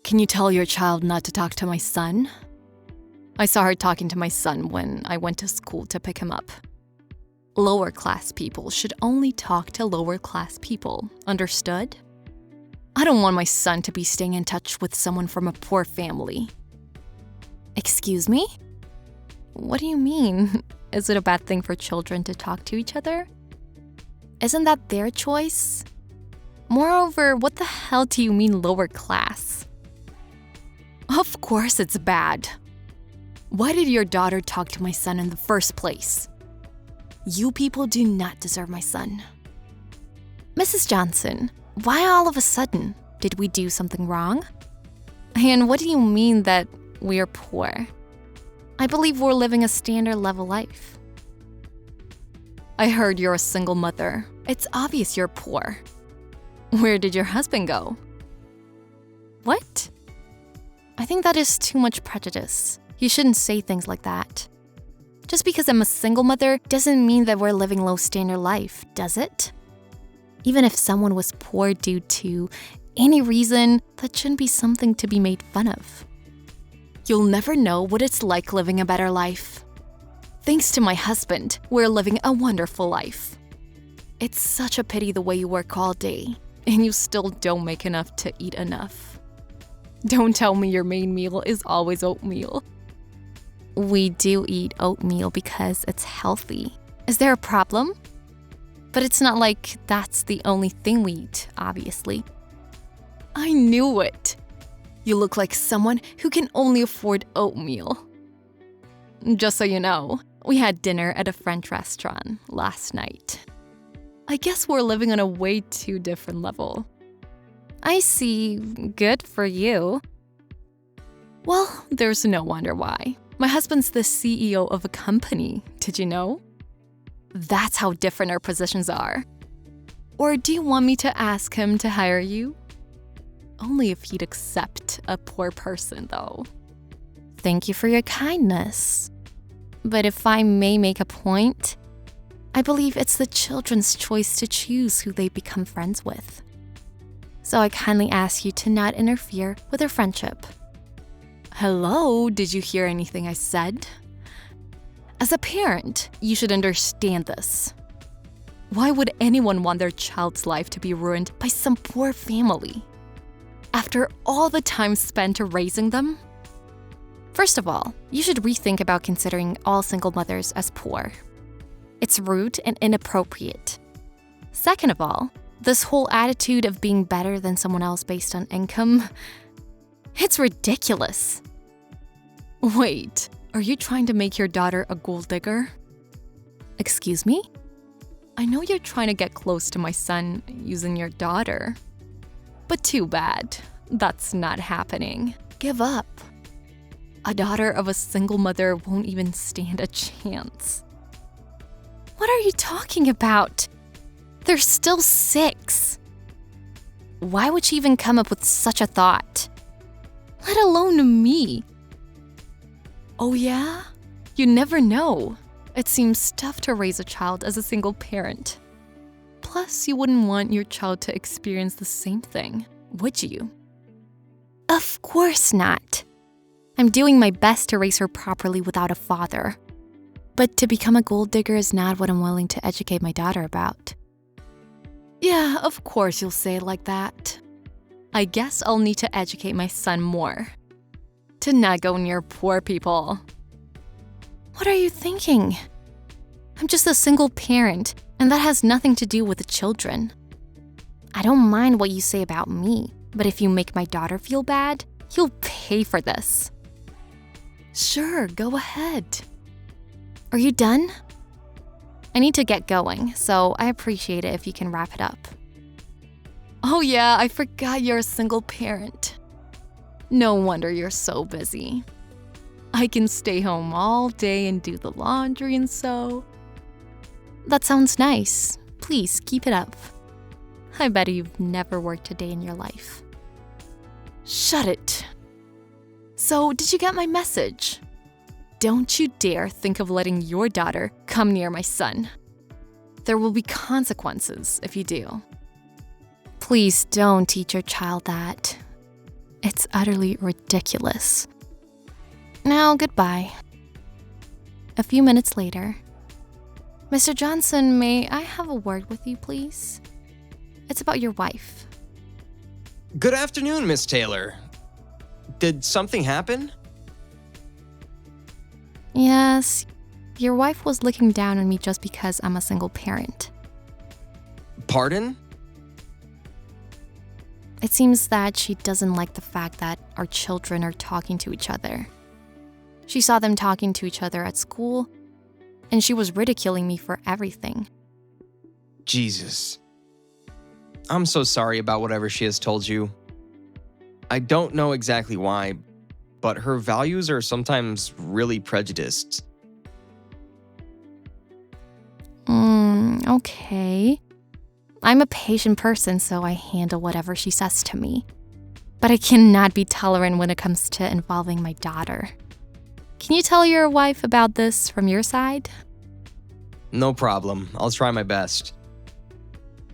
Can you tell your child not to talk to my son? I saw her talking to my son when I went to school to pick him up. Lower class people should only talk to lower class people, understood? I don't want my son to be staying in touch with someone from a poor family. Excuse me? What do you mean? Is it a bad thing for children to talk to each other? Isn't that their choice? Moreover, what the hell do you mean lower class? Of course it's bad. Why did your daughter talk to my son in the first place? You people do not deserve my son. Mrs. Johnson, why all of a sudden? Did we do something wrong? And what do you mean that we're poor? I believe we're living a standard level life. I heard you're a single mother. It's obvious you're poor. Where did your husband go? What? I think that is too much prejudice. You shouldn't say things like that. Just because I'm a single mother doesn't mean that we're living low standard life, does it? Even if someone was poor due to any reason, that shouldn't be something to be made fun of. You'll never know what it's like living a better life. Thanks to my husband, we're living a wonderful life. It's such a pity the way you work all day, and you still don't make enough to eat enough. Don't tell me your main meal is always oatmeal. We do eat oatmeal because it's healthy. Is there a problem? But it's not like that's the only thing we eat, obviously. I knew it. You look like someone who can only afford oatmeal. Just so you know, we had dinner at a French restaurant last night. I guess we're living on a way too different level. I see. Good for you. Well, there's no wonder why. My husband's the CEO of a company. Did you know? That's how different our positions are. Or do you want me to ask him to hire you? Only if he'd accept a poor person, though. Thank you for your kindness. But if I may make a point, I believe it's the children's choice to choose who they become friends with. So I kindly ask you to not interfere with their friendship. Hello, did you hear anything I said? As a parent, you should understand this. Why would anyone want their child's life to be ruined by some poor family? After all the time spent raising them? First of all, you should rethink about considering all single mothers as poor. It's rude and inappropriate. Second of all, this whole attitude of being better than someone else based on income, it's ridiculous. Wait, are you trying to make your daughter a gold digger? Excuse me? I know you're trying to get close to my son using your daughter. But too bad, that's not happening. Give up. A daughter of a single mother won't even stand a chance. What are you talking about? They're still 6. Why would she even come up with such a thought? Let alone me. Oh yeah? You never know. It seems tough to raise a child as a single parent. Plus, you wouldn't want your child to experience the same thing, would you? Of course not. I'm doing my best to raise her properly without a father. But to become a gold digger is not what I'm willing to educate my daughter about. Yeah, of course you'll say it like that. I guess I'll need to educate my son more. To not go near poor people. What are you thinking? I'm just a single parent, and that has nothing to do with the children. I don't mind what you say about me, but if you make my daughter feel bad, you'll pay for this. Sure, go ahead. Are you done? I need to get going, so I appreciate it if you can wrap it up. Oh yeah, I forgot you're a single parent. No wonder you're so busy. I can stay home all day and do the laundry and sew. That sounds nice. Please keep it up. I bet you've never worked a day in your life. Shut it. So, did you get my message? Don't you dare think of letting your daughter come near my son. There will be consequences if you do. Please don't teach your child that. It's utterly ridiculous. Now, goodbye. A few minutes later, Mr. Johnson, may I have a word with you, please? It's about your wife. Good afternoon, Miss Taylor. Did something happen? Yes, your wife was looking down on me just because I'm a single parent. Pardon? It seems that she doesn't like the fact that our children are talking to each other. She saw them talking to each other at school, and she was ridiculing me for everything. Jesus. I'm so sorry about whatever she has told you. I don't know exactly why, but her values are sometimes really prejudiced. Okay. I'm a patient person, so I handle whatever she says to me. But I cannot be tolerant when it comes to involving my daughter. Can you tell your wife about this from your side? No problem. I'll try my best.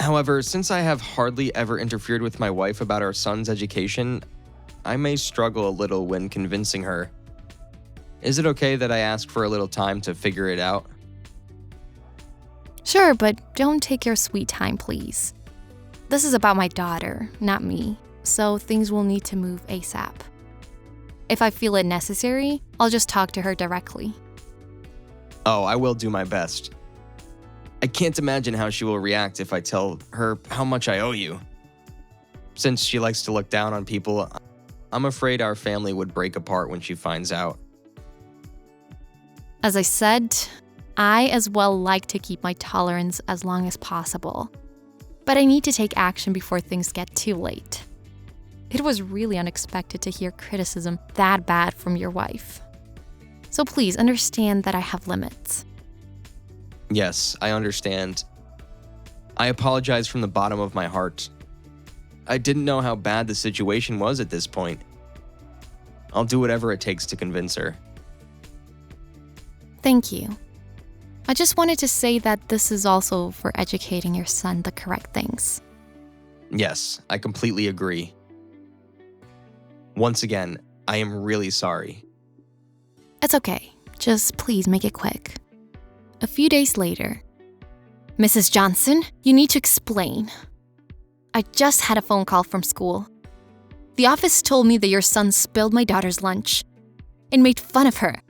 However, since I have hardly ever interfered with my wife about our son's education, I may struggle a little when convincing her. Is it okay that I ask for a little time to figure it out? Sure, but don't take your sweet time, please. This is about my daughter, not me, so things will need to move ASAP. If I feel it necessary, I'll just talk to her directly. Oh, I will do my best. I can't imagine how she will react if I tell her how much I owe you. Since she likes to look down on people, I'm afraid our family would break apart when she finds out. As I said, I as well like to keep my tolerance as long as possible. But I need to take action before things get too late. It was really unexpected to hear criticism that bad from your wife. So please understand that I have limits. Yes, I understand. I apologize from the bottom of my heart. I didn't know how bad the situation was at this point. I'll do whatever it takes to convince her. Thank you. I just wanted to say that this is also for educating your son the correct things. Yes, I completely agree. Once again, I am really sorry. It's okay. Just please make it quick. A few days later, Mrs. Johnson, you need to explain. I just had a phone call from school. The office told me that your son spilled my daughter's lunch and made fun of her.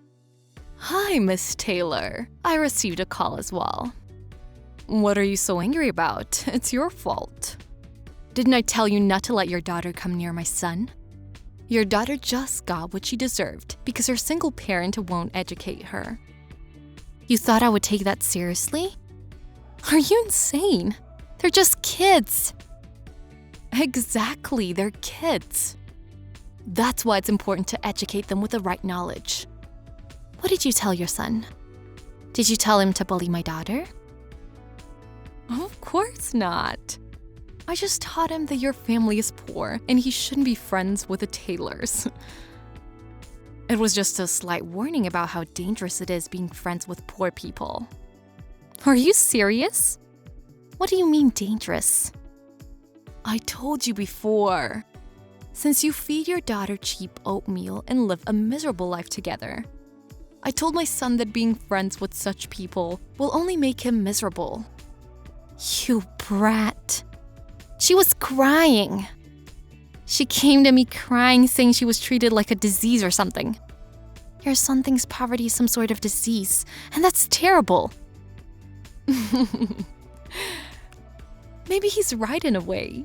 Hi, Miss Taylor. I received a call as well. What are you so angry about? It's your fault. Didn't I tell you not to let your daughter come near my son? Your daughter just got what she deserved because her single parent won't educate her. You thought I would take that seriously? Are you insane? They're just kids. Exactly, they're kids. That's why it's important to educate them with the right knowledge. What did you tell your son? Did you tell him to bully my daughter? Of course not. I just taught him that your family is poor and he shouldn't be friends with the Taylors. It was just a slight warning about how dangerous it is being friends with poor people. Are you serious? What do you mean dangerous? I told you before. Since you feed your daughter cheap oatmeal and live a miserable life together, I told my son that being friends with such people will only make him miserable. You brat. She was crying. She came to me crying, saying she was treated like a disease or something. Your son thinks poverty is some sort of disease, and that's terrible. Maybe he's right in a way.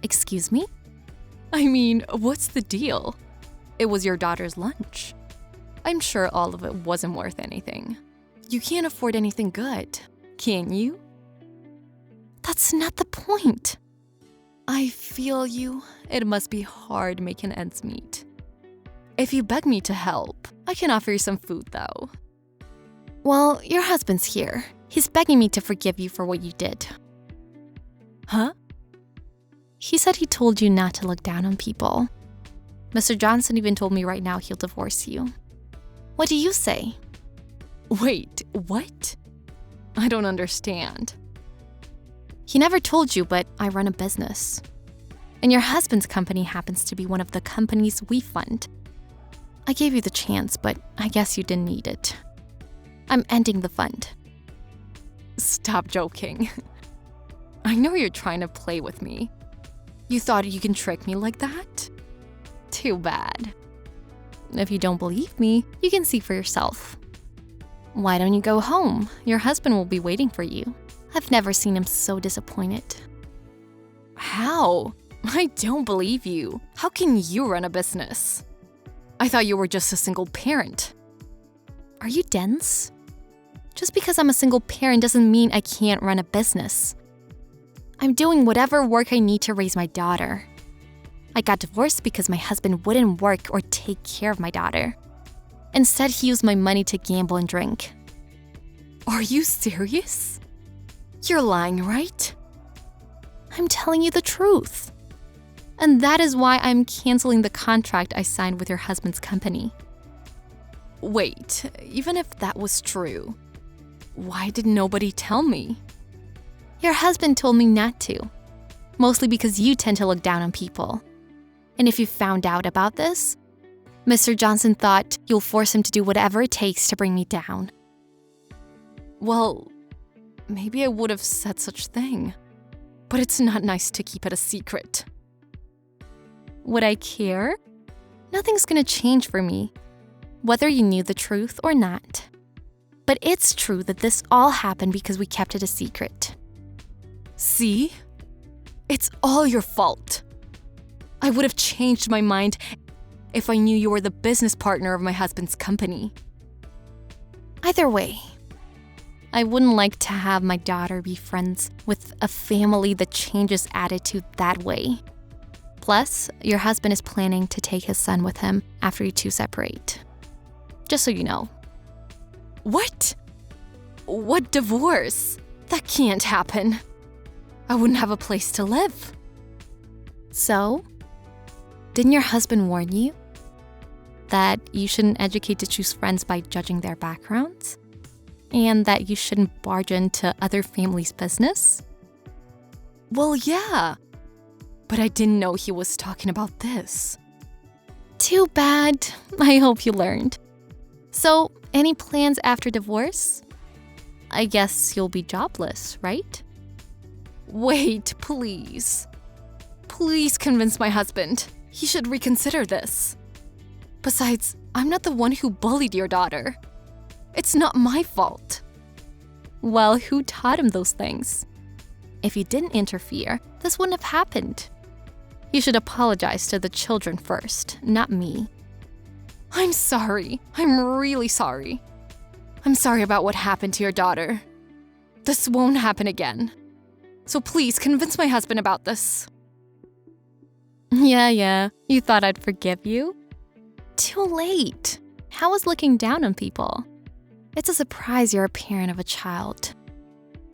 Excuse me? I mean, what's the deal? It was your daughter's lunch. I'm sure all of it wasn't worth anything. You can't afford anything good, can you? That's not the point. I feel you. It must be hard making ends meet. If you beg me to help, I can offer you some food, though. Well, your husband's here. He's begging me to forgive you for what you did. Huh? He said he told you not to look down on people. Mr. Johnson even told me right now he'll divorce you. What do you say? Wait, what? I don't understand. He never told you, but I run a business. And your husband's company happens to be one of the companies we fund. I gave you the chance, but I guess you didn't need it. I'm ending the fund. Stop joking. I know you're trying to play with me. You thought you can trick me like that? Too bad. If you don't believe me, you can see for yourself. Why don't you go home? Your husband will be waiting for you. I've never seen him so disappointed. How? I don't believe you. How can you run a business? I thought you were just a single parent. Are you dense? Just because I'm a single parent doesn't mean I can't run a business. I'm doing whatever work I need to raise my daughter. I got divorced because my husband wouldn't work or take care of my daughter. Instead, he used my money to gamble and drink. Are you serious? You're lying, right? I'm telling you the truth. And that is why I'm canceling the contract I signed with your husband's company. Wait, even if that was true, why did nobody tell me? Your husband told me not to, mostly because you tend to look down on people. And if you found out about this, Mr. Johnson thought you'll force him to do whatever it takes to bring me down. Well, maybe I would have said such thing, but it's not nice to keep it a secret. Would I care? Nothing's gonna change for me, whether you knew the truth or not. But it's true that this all happened because we kept it a secret. See? It's all your fault. I would have changed my mind if I knew you were the business partner of my husband's company. Either way, I wouldn't like to have my daughter be friends with a family that changes attitude that way. Plus, your husband is planning to take his son with him after you two separate. Just so you know. What? What divorce? That can't happen. I wouldn't have a place to live. So, didn't your husband warn you that you shouldn't educate to choose friends by judging their backgrounds? And that you shouldn't barge into other families' business? Well, yeah. But I didn't know he was talking about this. Too bad. I hope you learned. So, any plans after divorce? I guess you'll be jobless, right? Wait, please. Please convince my husband. He should reconsider this. Besides, I'm not the one who bullied your daughter. It's not my fault. Well, who taught him those things? If you didn't interfere, this wouldn't have happened. You should apologize to the children first, not me. I'm sorry. I'm really sorry. I'm sorry about what happened to your daughter. This won't happen again. So please convince my husband about this. Yeah. You thought I'd forgive you? Too late. How is looking down on people? It's a surprise you're a parent of a child.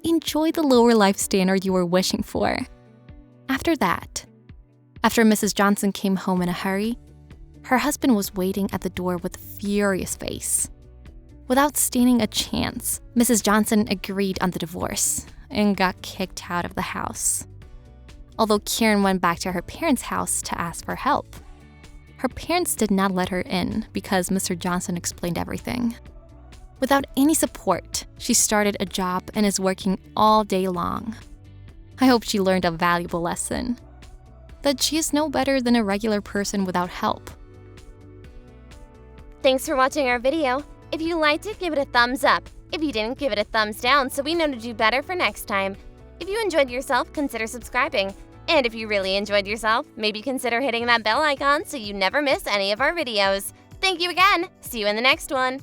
Enjoy the lower life standard you were wishing for. After Mrs. Johnson came home in a hurry, her husband was waiting at the door with a furious face. Without standing a chance, Mrs. Johnson agreed on the divorce and got kicked out of the house. Although Karen went back to her parents' house to ask for help. Her parents did not let her in because Mr. Johnson explained everything. Without any support, she started a job and is working all day long. I hope she learned a valuable lesson. That she is no better than a regular person without help. Thanks for watching our video. If you liked it, give it a thumbs up. If you didn't, give it a thumbs down so we know to do better for next time. If you enjoyed yourself, consider subscribing. And if you really enjoyed yourself, maybe consider hitting that bell icon so you never miss any of our videos. Thank you again. See you in the next one.